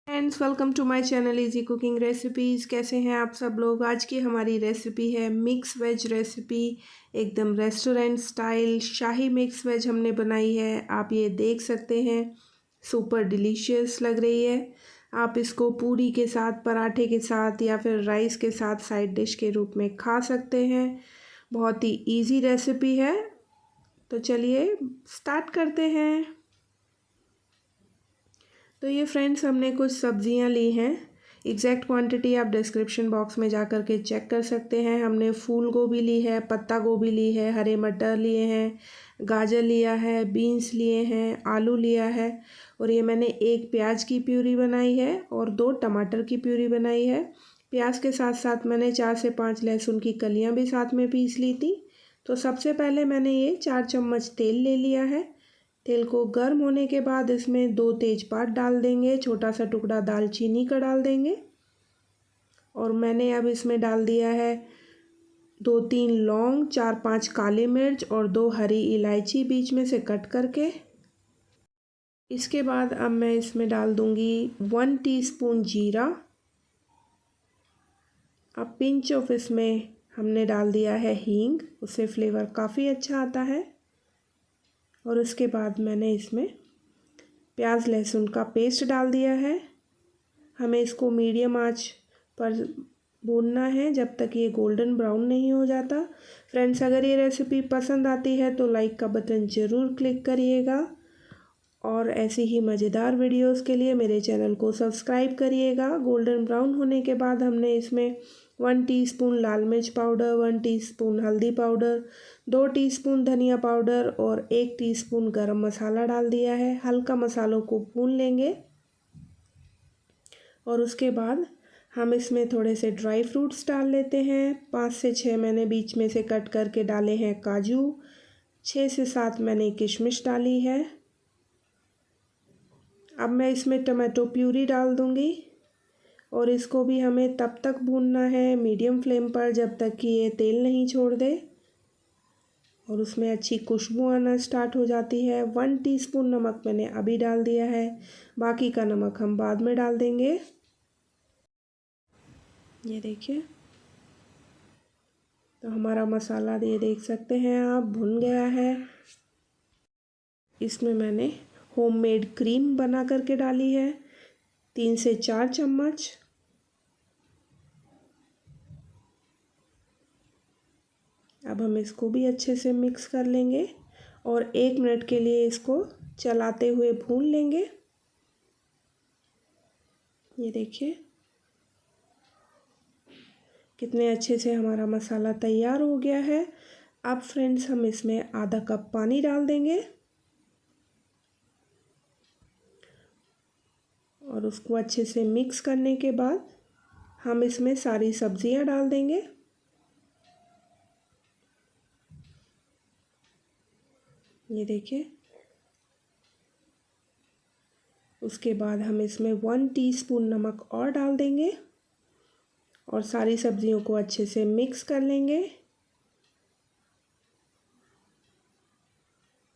Friends, welcome to my channel easy cooking recipes. कैसे हैं आप सब लोग। आज की हमारी रेसिपी है मिक्स वेज रेसिपी। एकदम रेस्टोरेंट स्टाइल शाही मिक्स वेज हमने बनाई है। आप ये देख सकते हैं, सुपर डिलीशियस लग रही है। आप इसको पूरी के साथ, पराठे के साथ या फिर राइस के साथ साइड डिश के रूप में खा सकते हैं। बहुत ही ईजी रेसिपी है, तो चलिए स्टार्ट करते हैं। तो ये फ्रेंड्स, हमने कुछ सब्जियां ली हैं। एग्जैक्ट क्वांटिटी आप डिस्क्रिप्शन बॉक्स में जा कर के चेक कर सकते हैं। हमने फूल गोभी ली है, पत्ता गोभी ली है, हरे मटर लिए हैं, गाजर लिया है, बीन्स लिए हैं, आलू लिया है, और ये मैंने एक प्याज की प्यूरी बनाई है और 2 टमाटर की प्यूरी बनाई है। प्याज के साथ साथ मैंने 4 से 5 लहसुन की कलियाँ भी साथ में पीस ली थी। तो सबसे पहले मैंने ये 4 चम्मच तेल ले लिया है। तेल को गर्म होने के बाद इसमें 2 तेज़पात डाल देंगे, छोटा सा टुकड़ा दालचीनी का डाल देंगे, और मैंने अब इसमें डाल दिया है 2-3 लौंग, 4-5 काली मिर्च और 2 हरी इलायची बीच में से कट करके। इसके बाद अब मैं इसमें डाल दूंगी 1 टीस्पून जीरा। अब पिंच ऑफ इसमें हमने डाल दिया है हींग, उससे फ्लेवर काफ़ी अच्छा आता है। और उसके बाद मैंने इसमें प्याज लहसुन का पेस्ट डाल दिया है। हमें इसको मीडियम आंच पर भूनना है जब तक ये गोल्डन ब्राउन नहीं हो जाता। फ्रेंड्स, अगर ये रेसिपी पसंद आती है तो लाइक का बटन ज़रूर क्लिक करिएगा, और ऐसी ही मज़ेदार वीडियोस के लिए मेरे चैनल को सब्सक्राइब करिएगा। गोल्डन ब्राउन होने के बाद हमने इसमें 1 टीस्पून लाल मिर्च पाउडर, 1 टीस्पून हल्दी पाउडर, 2 टीस्पून धनिया पाउडर और 1 टीस्पून गरम मसाला डाल दिया है। हल्का मसालों को भून लेंगे, और उसके बाद हम इसमें थोड़े से ड्राई फ्रूट्स डाल लेते हैं। 5 से 6 मैंने बीच में से कट करके डाले हैं काजू, 6 से 7 मैंने किशमिश डाली है। अब मैं इसमें टमाटो प्यूरी डाल दूंगी, और इसको भी हमें तब तक भूनना है मीडियम फ्लेम पर जब तक कि ये तेल नहीं छोड़ दे और उसमें अच्छी खुशबू आना स्टार्ट हो जाती है। 1 टीस्पून नमक मैंने अभी डाल दिया है, बाकी का नमक हम बाद में डाल देंगे। ये देखिए, तो हमारा मसाला ये देख सकते हैं आप, भुन गया है। इसमें मैंने होममेड क्रीम बना करके डाली है, 3 से 4 चम्मच। अब हम इसको भी अच्छे से मिक्स कर लेंगे और 1 मिनट के लिए इसको चलाते हुए भून लेंगे। ये देखिए कितने अच्छे से हमारा मसाला तैयार हो गया है। अब फ्रेंड्स, हम इसमें आधा कप पानी डाल देंगे और उसको अच्छे से मिक्स करने के बाद हम इसमें सारी सब्जियां डाल देंगे। ये देखिए, उसके बाद हम इसमें 1 टीस्पून नमक और डाल देंगे और सारी सब्जियों को अच्छे से मिक्स कर लेंगे।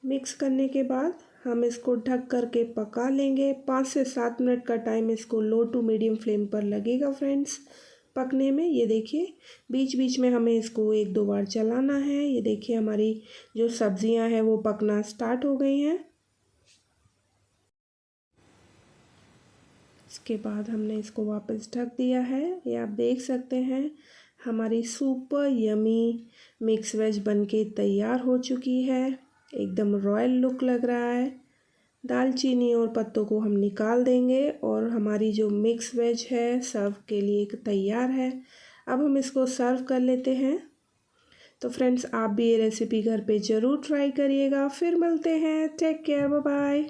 मिक्स करने के बाद हम इसको ढक करके पका लेंगे। 5 से 7 मिनट का टाइम इसको लो टू मीडियम फ्लेम पर लगेगा फ्रेंड्स पकने में। ये देखिए, बीच बीच में हमें इसको 1-2 बार चलाना है। ये देखिए, हमारी जो सब्जियां हैं वो पकना स्टार्ट हो गई हैं। इसके बाद हमने इसको वापस ढक दिया है। ये आप देख सकते हैं, हमारी सुपर यमी मिक्स वेज बनके तैयार हो चुकी है। एकदम रॉयल लुक लग रहा है। दालचीनी और पत्तों को हम निकाल देंगे और हमारी जो मिक्स वेज है सर्व के लिए तैयार है। अब हम इसको सर्व कर लेते हैं। तो फ्रेंड्स, आप भी ये रेसिपी घर पे ज़रूर ट्राई करिएगा। फिर मिलते हैं। Take care, bye bye.